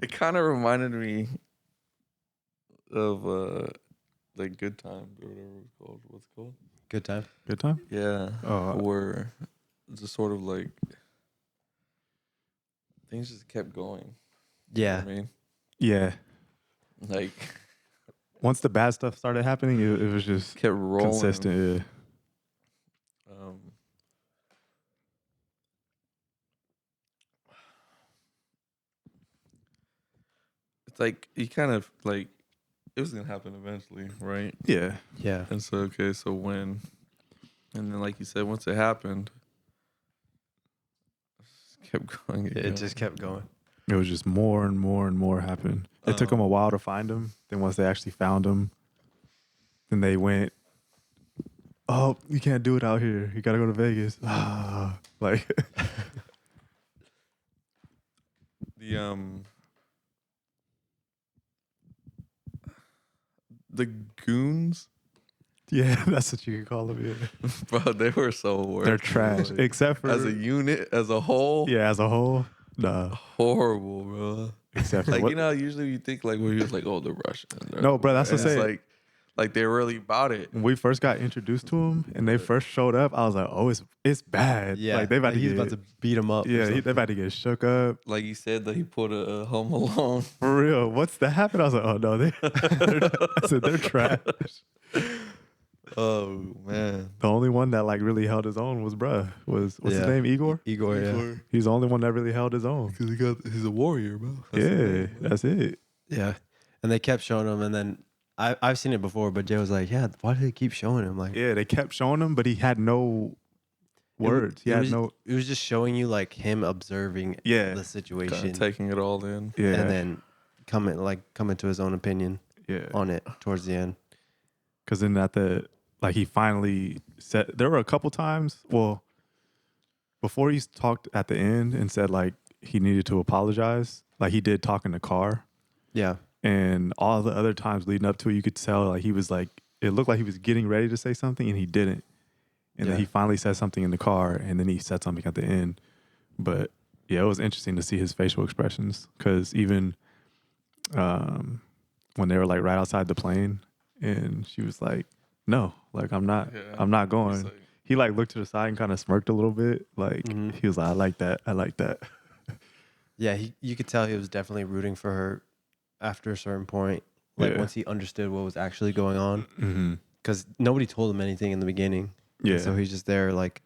It kind of reminded me of like Good Times or whatever it's called. What's it called? Good time. Good time. Yeah. Oh. Where it's just sort of like things just kept going. Yeah. You know what I mean, Yeah. like Once the bad stuff started happening, it was just kept rolling. consistent. Yeah. It's like you kind of like it was gonna happen eventually, right? Yeah. Yeah. And so okay, so when, and then like you said, once it happened, it just kept going. It just kept going. It was just more and more and more happened. It took them a while to find him. Then once they actually found him, then they went, "Oh, you can't do it out here. You got to go to Vegas." Like the goons, yeah, that's what you could call them. Yeah. bro, they were so worse. They're trash, Like, except for as a unit, as a whole. Yeah, as a whole, nah. Horrible, bro. Except for like what, you know, usually you think like when he was like, oh, the Russians. No, bro, that's and what I'm it's saying. like they're really about it. when we first got introduced to him and they first showed up, I was like, "Oh, it's bad." Yeah. Like they about to he's get, about to beat him up. yeah, they about to get shook up Like you said that he put a Home Alone. for real. What's that happened? I was like, "Oh no, I said they're trash." Oh man, The only one that like really held his own was what's his name, Igor? Igor, yeah. He's the only one that really held his own. because he's a warrior, bro. That's it. Yeah. And they kept showing him, and then I've seen it before, but Jay was like, yeah, why do they keep showing him? Like, Yeah, they kept showing him, but he had no words. He had no. It was just showing you like him observing Yeah. the situation, Kind of taking it all in. Yeah, and then coming to his own opinion yeah. on it towards the end. Because then he finally said, there were a couple times, well, before he talked at the end and said like he needed to apologize, like he did talk in the car. Yeah. And all the other times leading up to it, you could tell like he was like, it looked like he was getting ready to say something and he didn't. And then he finally said something in the car and then he said something at the end. But yeah, it was interesting to see his facial expressions because even when they were like right outside the plane and she was like, no, like I'm not going. Like, He like looked to the side and kind of smirked a little bit. Like he was like, I like that. Yeah, you could tell he was definitely rooting for her after a certain point. Like once he understood what was actually going on, because nobody told him anything in the beginning. Yeah. And so he's just there, like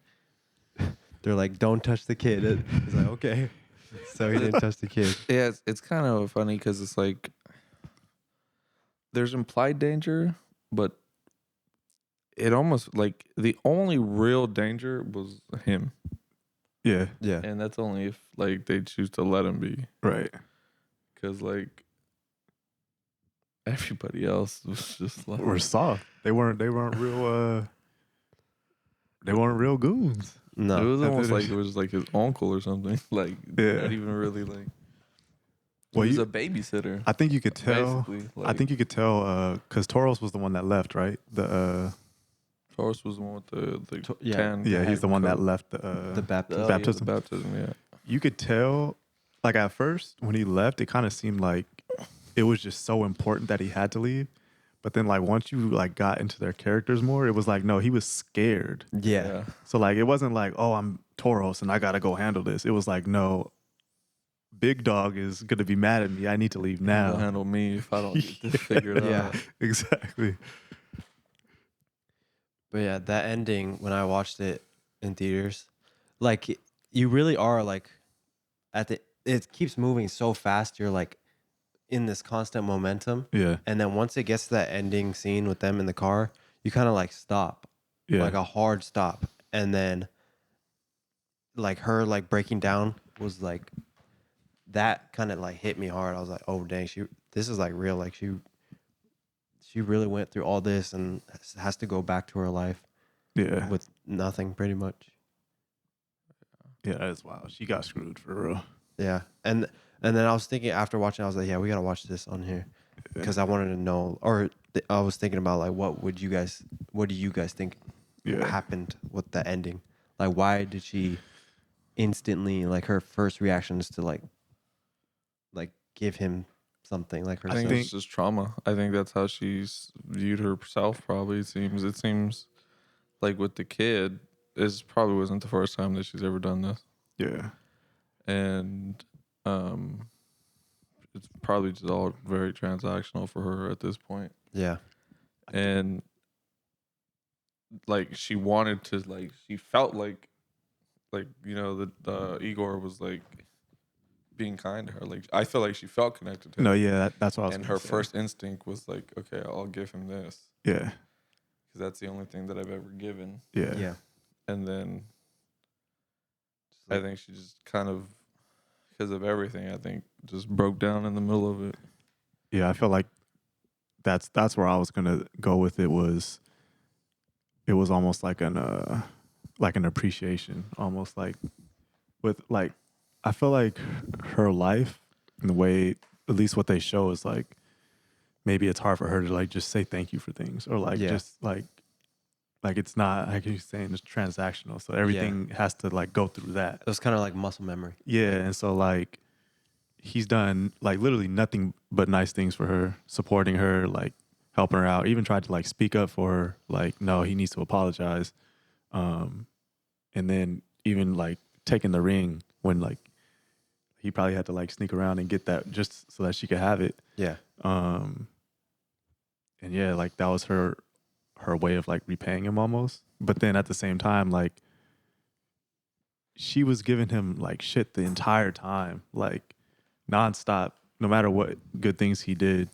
they're like, "Don't touch the kid." He's like, "Okay." So he didn't touch the kid. yeah, it's kind of funny because it's like there's implied danger, but it almost like the only real danger was him. Yeah. Yeah. And that's only if like they choose to let him be. Right. Because like everybody else was just like We're soft. They weren't real goons. No. it was almost like it was like his uncle or something. Like not even really like Well, he was a babysitter. I think you could tell. Basically, I like- think you could tell because Toros was the one that left, right? Taurus was the one with the yeah. 10. Yeah, he's the one that left The Oh, baptism. yeah, baptism. the baptism, yeah. You could tell, like at first when he left, it kind of seemed like it was just so important that he had to leave. But then, like once you like got into their characters more, it was like no, he was scared. Yeah. So like it wasn't like oh I'm Toros and I gotta go handle this. It was like no, Big Dog is gonna be mad at me. I need to leave He'll now. handle me if I don't get this figured Yeah. out. Exactly. But yeah, that ending when I watched it in theaters, like you really are like it keeps moving so fast. You're like in this constant momentum. Yeah. And then once it gets to that ending scene with them in the car, you kind of like stop. Yeah. Like a hard stop. And then like her like breaking down was like that kind of like hit me hard. I was like, oh dang, this is like real. Like she really went through all this and has to go back to her life Yeah. with nothing pretty much. Yeah, that is wild. She got screwed for real. Yeah. And then I was thinking after watching, I was like, yeah, we got to watch this on here because I wanted to know, or I was thinking about like, what do you guys think happened with the ending? Like, why did she instantly, like her first reaction is to like give him something like I think herself. it's just trauma. I think that's how she's viewed herself. Probably it seems like with the kid, this probably wasn't the first time that she's ever done this, Yeah. and it's probably just all very transactional for her at this point. Yeah. And like she wanted to, like she felt like you know the Igor was like being kind to her. Like I feel like she felt connected to him. No, yeah, that's what I was. And gonna her say. first instinct was like, okay, I'll give him this Yeah. because that's the only thing that I've ever given. Yeah. Yeah. And then Just like- I think she just kind of, because of everything, I think just broke down in the middle of it. Yeah, I feel like that's where I was gonna go with it. It was almost like an appreciation, almost like with like I feel like her life and the way, at least what they show, is like maybe it's hard for her to like just say thank you for things, or like Yeah. just like it's not like you're saying, it's transactional, so everything has to like go through that. It was kind of like muscle memory. Yeah, and so like he's done like literally nothing but nice things for her, supporting her, like helping her out, even tried to like speak up for her, like no, he needs to apologize. And then even like taking the ring when like he probably had to like sneak around and get that just so that she could have it. Yeah. And yeah, like that was her way of like repaying him almost. But then at the same time, like she was giving him like shit the entire time, like nonstop, no matter what good things he did,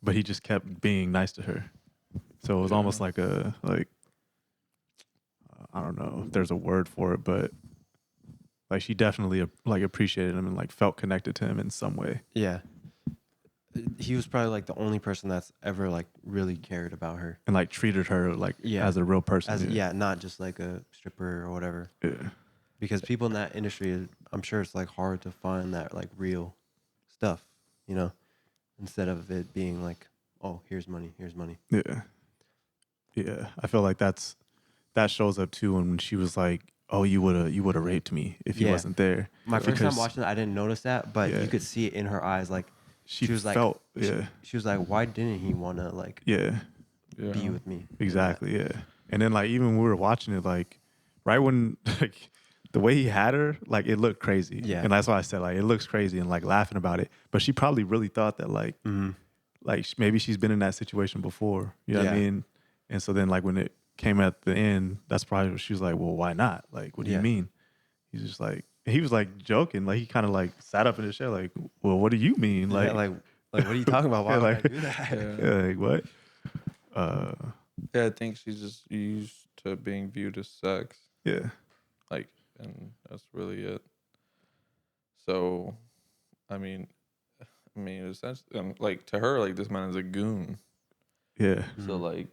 but he just kept being nice to her. So it was almost like I don't know if there's a word for it, but like she definitely like appreciated him and like felt connected to him in some way. Yeah. He was probably like the only person that's ever like really cared about her. And like treated her like as a real person. Not just like a stripper or whatever. Yeah. Because people in that industry, I'm sure it's like hard to find that like real stuff, you know, instead of it being like, oh, here's money. Yeah. Yeah. I feel like that shows up too when she was like, oh, you would have raped me if he wasn't there. My first time watching it, I didn't notice that, but you could see it in her eyes. Like she was felt, like, she was like, why didn't he want to like be with me? Exactly. Yeah. And then like even when we were watching it, like right when like the way he had her, like it looked crazy. Yeah. And that's why I said like it looks crazy and like laughing about it. But she probably really thought that like like maybe she's been in that situation before. You know what I mean? And so then like when it came at the end, that's probably what she was like, well, why not? Like, what do you mean? He's just like, he was like joking. Like he kind of like sat up in his chair like, well, what do you mean? Like, like what are you talking about? Why would I do that? Like what? Yeah, I think she's just used to being viewed as sex. Yeah. Like, and that's really it. So, I mean, essentially, like to her, like this man is a goon. Yeah. So, like,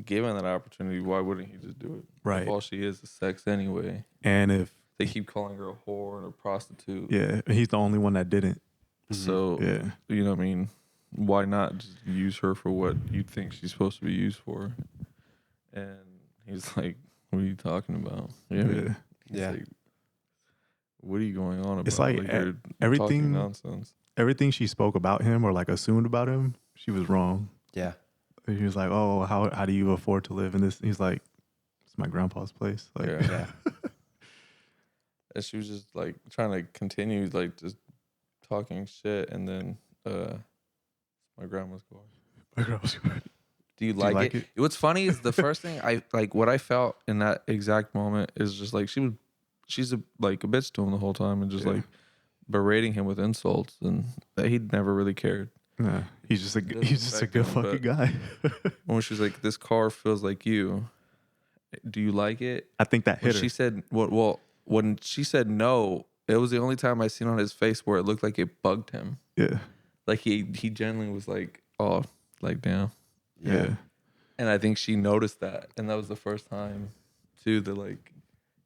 given that opportunity, why wouldn't he just do it? Right. If all she is sex anyway. And if they keep calling her a whore and a prostitute. Yeah, he's the only one that didn't. So, you know what I mean? Why not just use her for what you think she's supposed to be used for? And he's like, what are you talking about? Yeah. Like, what are you going on about? It's like you're everything talking nonsense. Everything she spoke about him or like assumed about him, she was wrong. Yeah. He was like, oh, how do you afford to live in this? He's like, it's my grandpa's place. Like, yeah. And she was just like trying to continue like just talking shit, and then my grandma's going. My grandma's going. Do you like it? What's funny is the first thing I like. What I felt in that exact moment is just like she's a bitch to him the whole time, and just like berating him with insults, and that he'd never really cared. Nah, he's just a good fucking guy. When she's like, "This car feels like you. Do you like it?" I think that hit her. She said, "Well." When she said no, it was the only time I seen on his face where it looked like it bugged him. Yeah. Like he genuinely was like, oh, like damn. Yeah. And I think she noticed that. And that was the first time too that like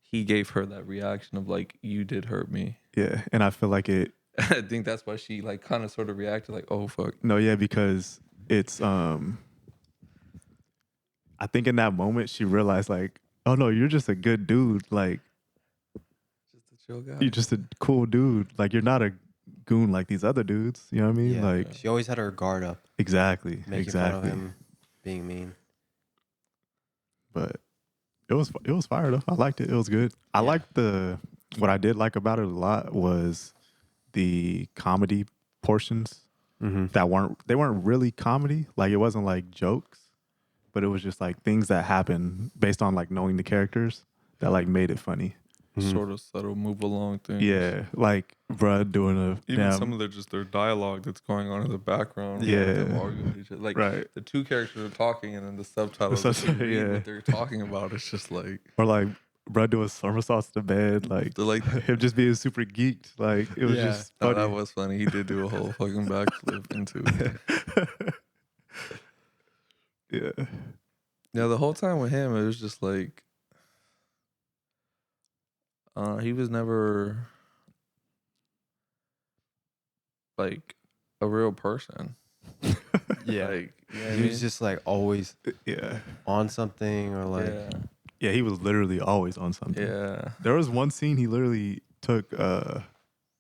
he gave her that reaction of like, you did hurt me. Yeah. And I feel like it I think that's why she like kind of sort of reacted like, oh fuck. No, yeah, because it's I think in that moment she realized like, oh no, you're just a good dude. Like Chill guy. you're just a cool dude. Like you're not a goon like these other dudes. You know what I mean? Yeah. Like She always had her guard up, exactly, making exactly. fun of him being mean. But it was fire though. I liked it. It was good. I Yeah. liked what I did like about it a lot was the comedy portions Mm-hmm. that weren't really comedy. Like it wasn't like jokes, but it was just like things that happened based on like knowing the characters that like made it funny. Sort of subtle move along things. Yeah, like bruh doing a Even damn, some of their dialogue that's going on in the background. Yeah. with them arguing with each other. Like right. the two characters are talking, and then the subtitles. The if you subtitle, read yeah. what they're talking about. It's just like Or like bruh doing somersaults to bed, like they're like. him just being super geeked. Like it was Yeah. just No, funny. that was funny. He did do a whole fucking backflip into it. Yeah. Yeah, the whole time with him, it was just like he was never like a real person. Yeah. Like, you know what I He was mean? just like always Yeah. on something or like yeah, Yeah, he was literally always on something. yeah. There was one scene he literally took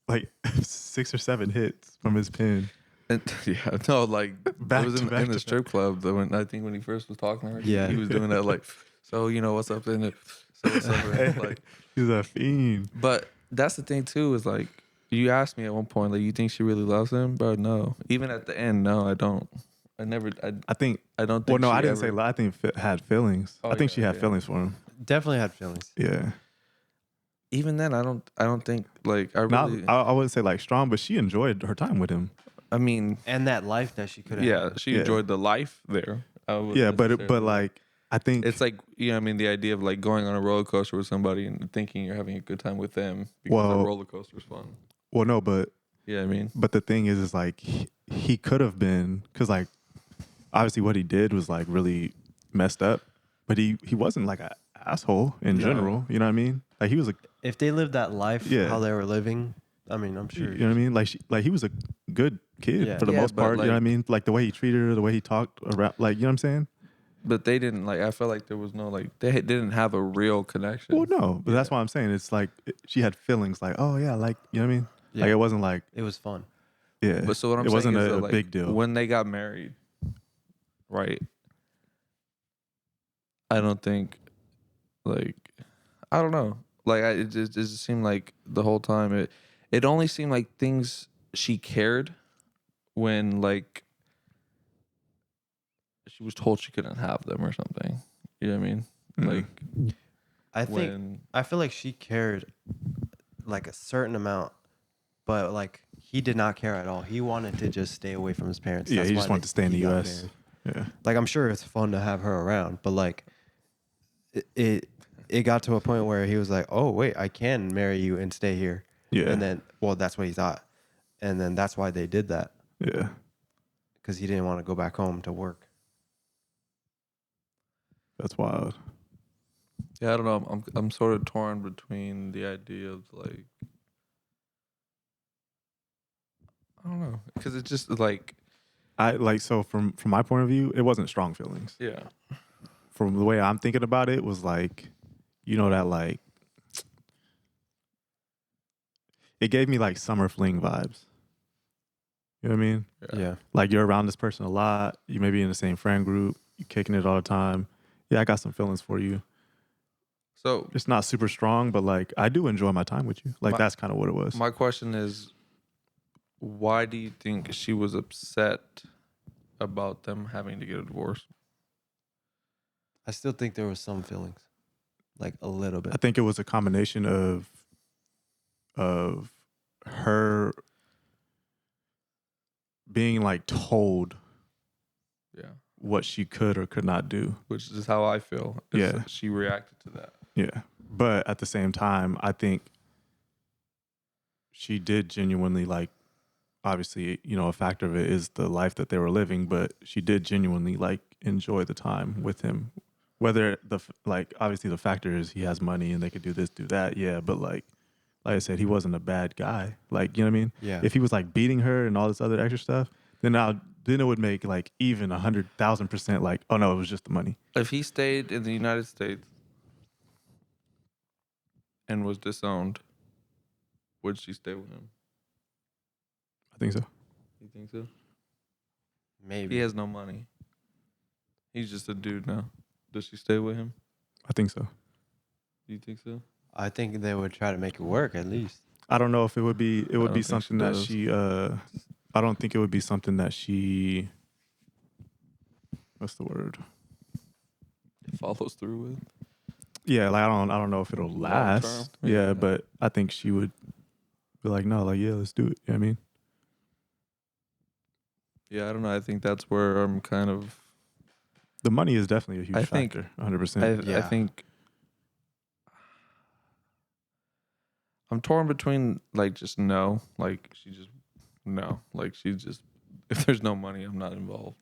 like 6 or 7 hits from his pen. And, yeah, no, like Back it was to back in the to strip club. That when I think when he first was talking to her, Yeah. he was doing that like, so you know what's up in it, so what's up in it, like. He's a fiend. But that's the thing too is like you asked me at one point like you think she really loves him, bro? No. Even at the end, no, I don't. I never. I think. I don't think. Well, no, she I didn't say. ever- I think had feelings. Oh, I think yeah, she had yeah. feelings for him. definitely had feelings. Yeah. Even then, I don't think like I Not. really. I wouldn't say like strong, but she enjoyed her time with him. I mean, And that life that she could have. yeah, she Yeah. enjoyed the life there. I wouldn't Yeah, but necessarily- like I think it's like you know what I mean the idea of like going on a roller coaster with somebody and thinking you're having a good time with them because Well- a roller coaster is fun. well, no, but Yeah, I mean, the thing is like he could have been because like obviously what he did was like really messed up, but he wasn't like an asshole in No. general. You know what I mean? Like he was a If they lived that life Yeah. how they were living, I mean, I'm sure. you know what I mean? Like he was a good kid Yeah. for the Yeah, most but, part. You know what I like- mean? Like the way he treated her, the way he talked around. Like you know what I'm saying? but they didn't like. I felt like there was no like they didn't have a real connection. Well, no, but that's why I'm saying it's like she had feelings. Like oh yeah, like you know what I mean? Yeah. Like it wasn't like It was fun. yeah. But so what I'm it saying wasn't is a that, like, big deal. when they got married, right? I don't think, like, I don't know. Like, it just seemed like the whole time it only seemed like things she cared when like she was told she couldn't have them or something. You know what I mean? Mhm. Like I think when I feel like she cared like a certain amount, but like he did not care at all. He wanted to just stay away from his parents. Yeah, That's he why just wanted to stay in he the got US. married. Yeah. Like I'm sure it's fun to have her around, but like it got to a point where he was like, "Oh wait, I can marry you and stay here." Yeah. And then, well, that's what he thought, and then that's why they did that Yeah. because he didn't want to go back home to work. That's wild. yeah, I don't know. I'm sort of torn between the idea of like I don't know because it's just like I like so from my point of view, it wasn't strong feelings. yeah. From the way I'm thinking about it, was like, you know, that like it gave me like summer fling vibes. You know what I mean? Yeah. Like you're around this person a lot. You may be in the same friend group. You kicking it all the time. Yeah, I got some feelings for you. So It's not super strong, but like I do enjoy my time with you. Like that's kind of what it was. my question is, why do you think she was upset about them having to get a divorce? I still think there was some feelings, like a little bit. I think it was a combination of her being like told Yeah, what she could or could not do. which is how I feel. is Yeah. that she reacted to that. Yeah. But at the same time, I think she did genuinely like, obviously, you know, a factor of it is the life that they were living, but she did genuinely like enjoy the time with him. Whether like, obviously the factor is he has money and they could do this, do that. Yeah. But like I said, he wasn't a bad guy. Like, you know what I mean? Yeah. If he was like beating her and all this other extra stuff, then it would make like even 100,000% like, oh no, it was just the money. If he stayed in the United States and was disowned, would she stay with him? I think so. You think so? Maybe. He has no money. He's just a dude now. Does she stay with him? I think so. Do you think so? I think they would try to make it work at least. I don't know if it would be. It would don't be think something she that does. she. I don't think it would be something that she. What's the word? Follows through with. Yeah, like I don't know if it'll Long last. term? Yeah, Yeah. but I think she would be like, no, like yeah, let's do it. You know what I mean? Yeah, I don't know. I think that's where I'm kind of. The money is definitely a huge I think- factor. 100%. I Yeah. think. I'm torn between like just no, like she just no, like she just if there's no money, I'm not involved.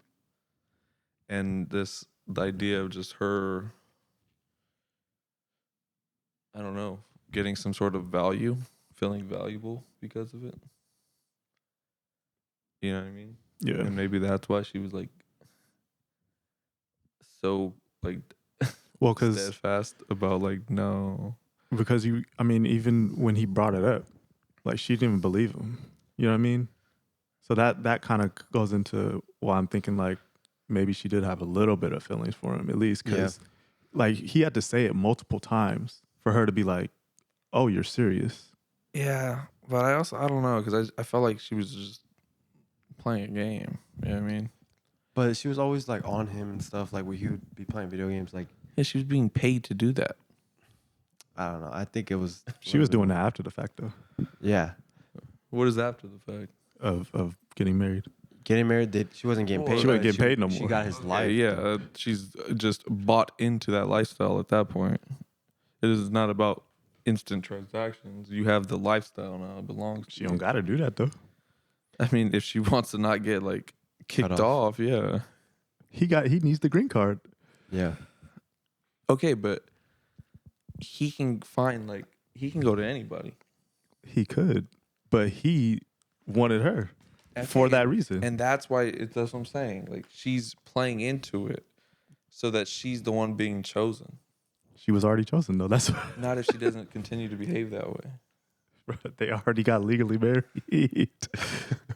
And the idea of just her, I don't know, getting some sort of value, feeling valuable because of it. You know what I mean? Yeah. And maybe that's why she was like so like Well, because steadfast about like no. you, I mean, even when he brought it up, like she didn't even believe him. You know what I mean? So that kind of goes into why I'm thinking like maybe she did have a little bit of feelings for him at least because like he had to say it multiple times for her to be like, oh, you're serious. Yeah, but I don't know because I felt like she was just playing a game. You know what I mean? But she was always like on him and stuff. Like when he would be playing video games. Like Yeah, she was being paid to do that. I don't know. I think it was. She was doing that after the fact though Yeah. What is after the fact? of getting married. Getting married, she wasn't getting Well, paid. She wasn't but getting paid no She more. got his life. Yeah, she's just bought into that lifestyle at that point. It is not about instant transactions. You have the lifestyle now. It belongs to She you. don't got to do that though. I mean, if she wants to not get like kicked off, yeah. He needs the green card. Yeah. Okay, but he can go to anybody. He could, but he wanted her for that reason. And that's why that's what I'm saying. Like she's playing into it so that she's the one being chosen. She was already chosen though. That's why. Not if she doesn't continue to behave that way. They already got legally married.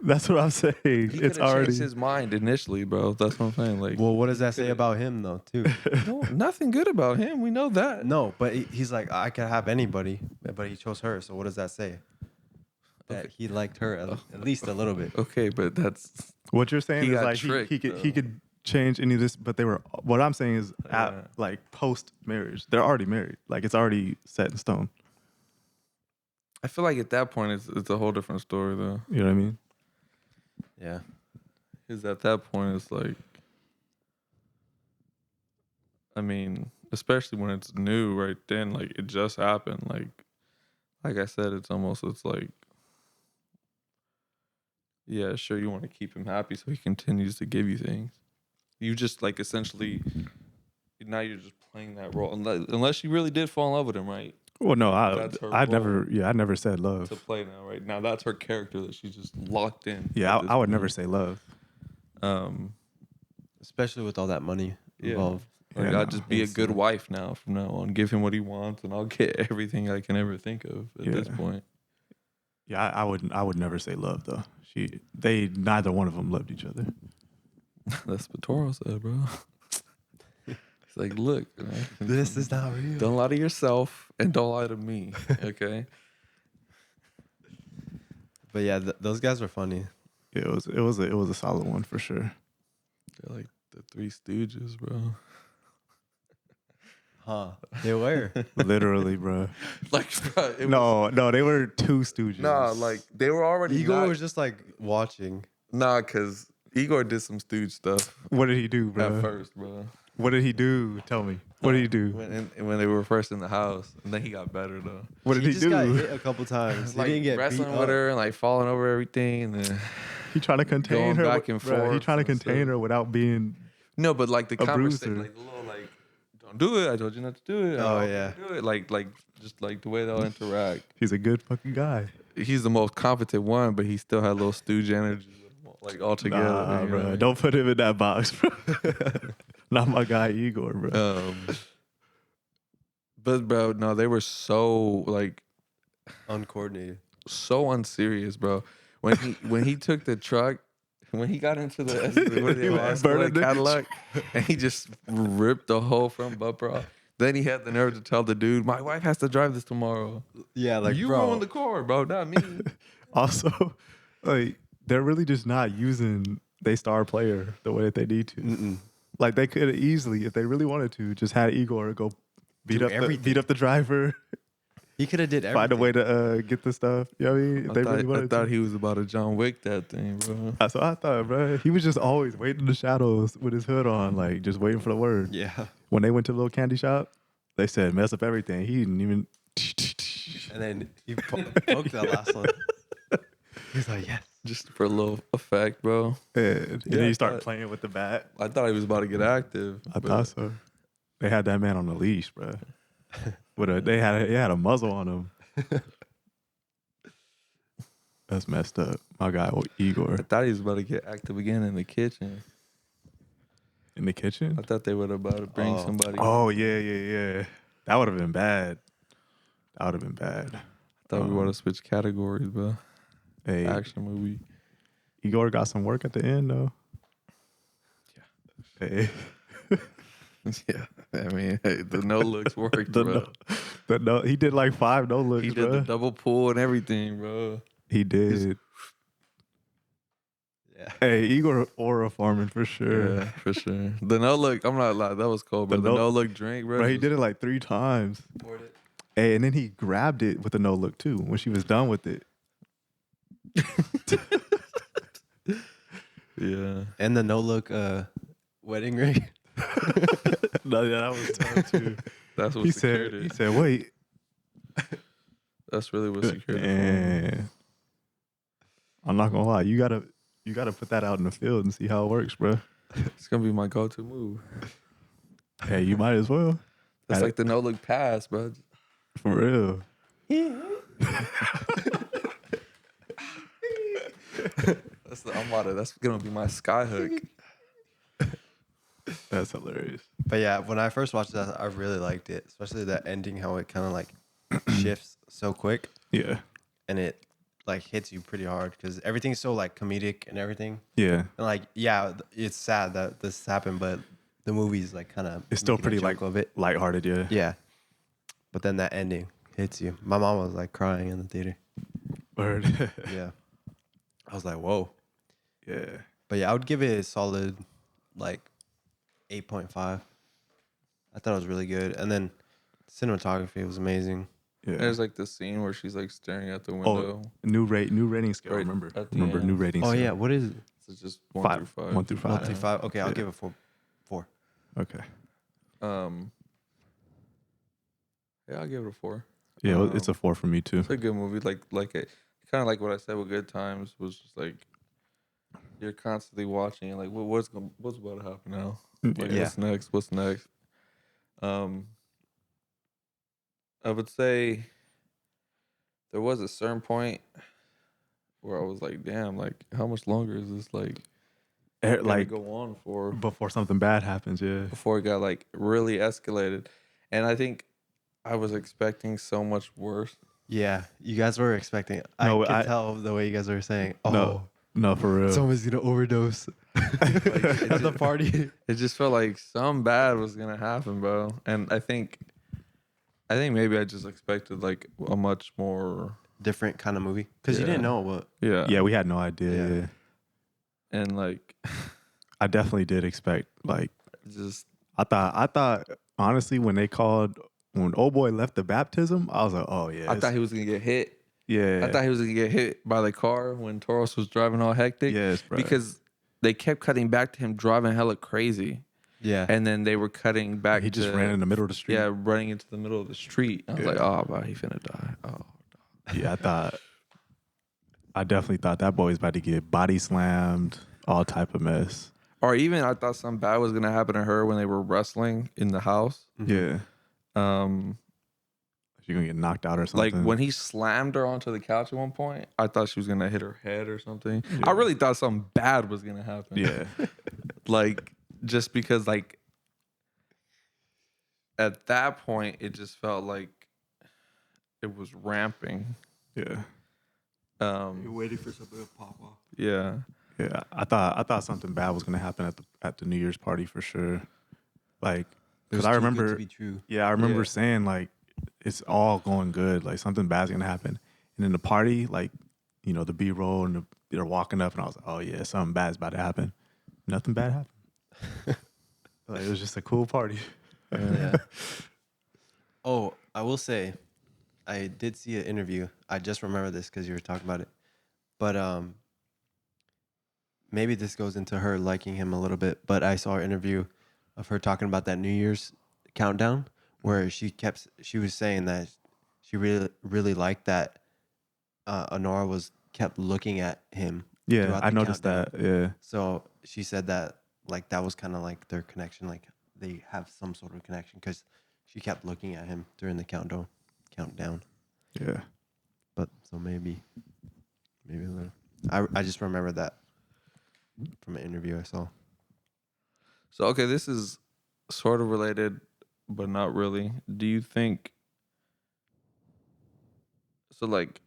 That's what I'm saying. He It's could have already changed his mind initially, bro. That's what I'm saying. Like, Well, what does that say about him though, too? no, nothing good about him. We know that. No, but he's like, I could have anybody, but he chose her. So what does that say? That Okay. he liked her at least a little bit. Okay, but that's what you're saying He is got like tricked, he though. could change any of this, but they were. What I'm saying is at like post marriage, they're already married. Like it's already set in stone. I feel like at that point it's a whole different story though. You know what I mean? Yeah. Because at that point it's like, I mean, especially when it's new right then, like it just happened. Like I said, it's like, yeah, sure, you want to keep him happy so he continues to give you things. You just like essentially, now you're just playing that role. Unless you really did fall in love with him, right? Well, no, That's her I role. never said love. To play now, right? Now that's her character that she's just locked in. Yeah, at this I would never point. say love. Especially with all that money Yeah. involved. Like, Yeah, I'll no. just be a good wife now from now on. Give him what he wants, and I'll get everything I can ever think of at this Yeah. point. Yeah, I would never say love though. Neither one of them loved each other. That's what Toro said, bro. He's like, look, This is not real. don't lie to yourself and don't lie to me, okay? But yeah, those guys were funny. Yeah, it was a solid one for sure. They're like the Three Stooges, bro. Huh. They were. Literally, bro. Like, bro, No, they were two stooges. Nah, like they were already. Igor was just like watching. Nah, because Igor did some stooge stuff What did he do, bro? at first, bro. What did he do? Tell me. What did he do? When they were first in the house, and then he got better though. What did he just got do? hit a couple times. He Like didn't get wrestling beat with up. her and like falling over everything, and then He trying to contain Going her. back and Bro, he forth trying to and contain stuff. her without being. no, but like the A conversation, bruiser. like the little like, don't do it. I told you not to do it. Oh, "Oh, yeah. do it. Like just like the way they'll interact. He's a good fucking guy. He's the most competent one, but he still had a little stooge energy, like all together. Nah, you know what I bro. mean? Don't put him in that box, bro. Not my guy Igor, bro. But bro, no, they were so like Uncoordinated. so unserious, bro. when he took the truck, when he got into the what He was Escalade burning it. Cadillac, and he just ripped the whole front bumper off. Then he had the nerve to tell the dude, "My wife has to drive this tomorrow." Yeah, like you bro. own the car, bro, not me. Also, like they're really just not using their star player the way that they need to. Mm-mm. Like they could have easily, if they really wanted to, just had Igor go beat Do up everything. the driver, He could have did everything. find a way to get the stuff. You know what I mean? If they really I wanted thought to. he was about to John Wick that thing, bro. That's what I thought, bro. He was just always waiting in the shadows with his hood on, like just waiting for the word. Yeah. When they went to the little candy shop, they said mess up everything. He didn't even. And then he poked that last one. He's like, yes. Just for a little effect, bro. And Yeah, then I he started thought- playing with the bat. I thought he was about to get active. I but thought so. They had that man on a leash, bro. They had a muzzle on him. That's messed up. My guy Igor I thought he was about to get active again in the kitchen. in the kitchen. I thought they were about to bring somebody. Oh yeah. That would have been bad. That would have been bad. I thought we would have switched categories, bro. Hey, Action movie. Igor got some work at the end though. Yeah. Hey, Yeah, I mean, hey, the no looks worked, bro. he did like 5 no looks, He did bro. the double pull and everything, bro. He did. Yeah. Hey, Igor aura farming for sure. Yeah, for sure. The no look, I'm not lying, that was cold, bro. The The no- no look drink, bro. Bro, he did it like 3 times. Hey, and then he grabbed it with a no look too when she was done with it. Yeah. And the no look wedding ring. No, yeah, that was tough too. That's what secured He it. said, wait. That's really what secured it. And I'm not gonna lie, you gotta put that out in the field and see how it works, bro. It's gonna be my go-to move. Hey, you might as well. That's like the no look pass, bro. For real. That's gonna be my sky hook. That's hilarious. But yeah, when I first watched that, I really liked it, especially that ending, how it kind of like shifts so quick Yeah. and it like hits you pretty hard because everything's so like comedic and everything. Yeah. And like, yeah, it's sad that this happened, but the movie's like kind of It's still pretty like of it. lighthearted, yeah. Yeah, but then that ending hits you. My mom was like crying in the theater. Word. Yeah, I was like, whoa. Yeah. But yeah, I would give it a solid like 8.5. I thought it was really good, and then cinematography was amazing. Yeah. There's like the scene where she's like staring out the window. New rating scale. Right Remember at the new end. rating Oh scale. yeah, what is it? It's just 1 5. through 5. 1 through 5. 1 through 5. Okay, I'll Yeah. give it 4. Okay. Yeah, I'll give it a 4. Yeah, it's a 4 for me too. It's a good movie. Like it, kind of like what I said with Good Times was just like you're constantly watching and like what's about to happen now? Like Yeah. what's next? What's next? I would say there was a certain point where I was like, damn, like how much longer is this like gonna Like go on for before something bad happens, yeah. before it got like really escalated? And I think I was expecting so much worse. Yeah, you guys were expecting. No, I I- could tell the way you guys were saying. Oh, No, for real. someone's gonna overdose at the party. It just felt like something bad was gonna happen, bro. And I think maybe I just expected like a much more Different kind of movie because you Yeah. didn't know what. Yeah, we had no idea. Yeah. Yeah. and like I definitely did expect like just I thought honestly when old boy left the baptism, I was like, oh yeah. I thought he was gonna get hit. yeah. I thought he was gonna get hit by the car when Toros was driving all hectic. yes, bro. Because they kept cutting back to him driving hella crazy, Yeah, and then they were cutting back. he just to, ran in the middle of the street. Yeah, running into the middle of the street. I was Yeah. like, oh, bro, he finna die. Oh, Yeah, I definitely thought that boy was about to get body slammed, all type of mess. or even I thought something bad was gonna happen to her when they were wrestling in the house. Yeah. Um, She's gonna get knocked out or something. Like when he slammed her onto the couch at one point, I thought she was gonna hit her head or something. Yeah. I really thought something bad was gonna happen. Yeah. Like just because like at that point it just felt like it was ramping. Yeah. You're waiting for something to pop off. Yeah. Yeah, I thought something bad was gonna happen at the New Year's party for sure. Like, It was because I too good remember, to be true. yeah, I remember Yeah. saying like it's all going good, like something bad's gonna happen, and in the party, like the B-roll and they're walking up, and I was like, oh yeah, something bad's about to happen. Nothing bad happened. Like, it was just a cool party. Yeah. Oh, I will say, I did see an interview. I just remember this because you were talking about it. But maybe this goes into her liking him a little bit. But I saw an interview of her talking about that New Year's countdown where she was saying that she really liked that Anora kept looking at him. Yeah, throughout I the noticed countdown. that. Yeah, So she said that like that was kind of like their connection, like they have some sort of connection because she kept looking at him during the countdown. yeah. But so maybe a little. I just remember that from an interview I saw. So okay, this is sort of related, but not really. Do you think? So like,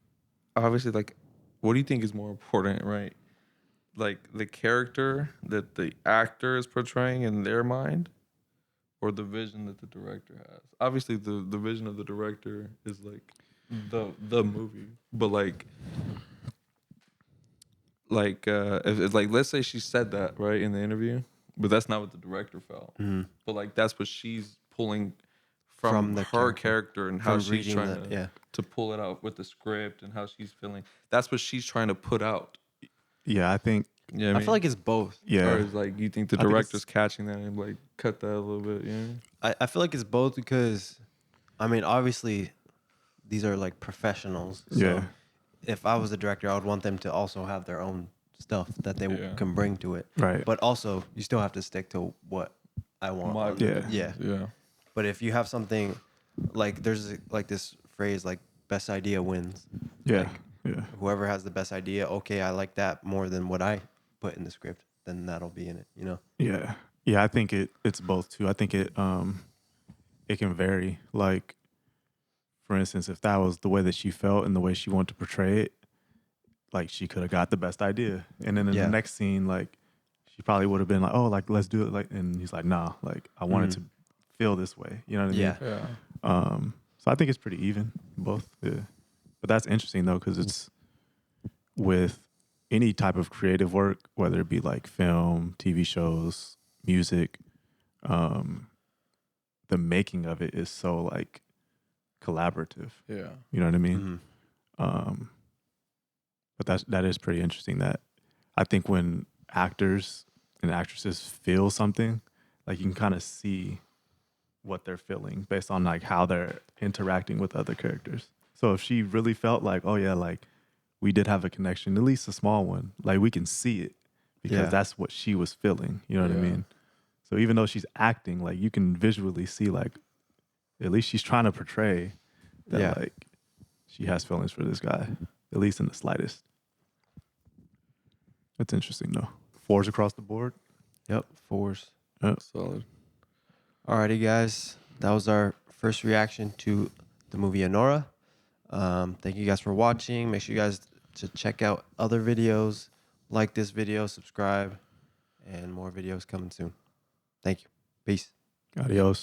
obviously, like, what do you think is more important, right? Like the character that the actor is portraying in their mind, or the vision that the director has? Obviously, the vision of the director is like the movie, but if like let's say she said that right in the interview, but that's not what the director felt. Mm-hmm. But like that's what she's pulling from From the her character and how from she's reading trying to pull it out with the script and how she's feeling. That's what she's trying to put out. Yeah, I think. Yeah, I feel like it's both. Yeah, or is like you think the I think director's it's- catching that and like cut that a little bit? Yeah, I feel like it's both because, I mean, obviously, these are like professionals. So Yeah. if I was the director, I would want them to also have their own stuff that they Yeah. can bring to it. Right. But also, you still have to stick to what I want. My Yeah. Yeah. yeah. But if you have something like there's like this phrase like best idea wins. Yeah, Like, yeah. whoever has the best idea, okay, I like that more than what I put in the script, then that'll be in it, you know? Yeah. Yeah, I think it's both too. I think it can vary. Like, for instance, if that was the way that she felt and the way she wanted to portray it, like she could have got the best idea. And then in Yeah. the next scene, like she probably would have been like, oh, like let's do it. Like, and he's like, nah, like I wanted to feel this way. You know what I Yeah. mean? Yeah. So I think it's pretty even, both. Yeah. But that's interesting though, because it's with any type of creative work, whether it be like film, TV shows, music, the making of it is so like collaborative. Yeah. You know what I mean? Mm-hmm. But that is pretty interesting. That I think when actors and actresses feel something, like you can kind of see what they're feeling based on like how they're interacting with other characters. So if she really felt like, oh yeah, like we did have a connection, at least a small one, like we can see it because Yeah. that's what she was feeling. You know what I Yeah. mean? So even though she's acting, like you can visually see like at least she's trying to portray that Yeah. like she has feelings for this guy, at least in the slightest. That's interesting though. 4s across the board. Yep, 4s. Solid. Alrighty, guys. That was our first reaction to the movie Anora. Thank you guys for watching. Make sure you guys to check out other videos, like this video, subscribe, and more videos coming soon. Thank you. Peace. Adios.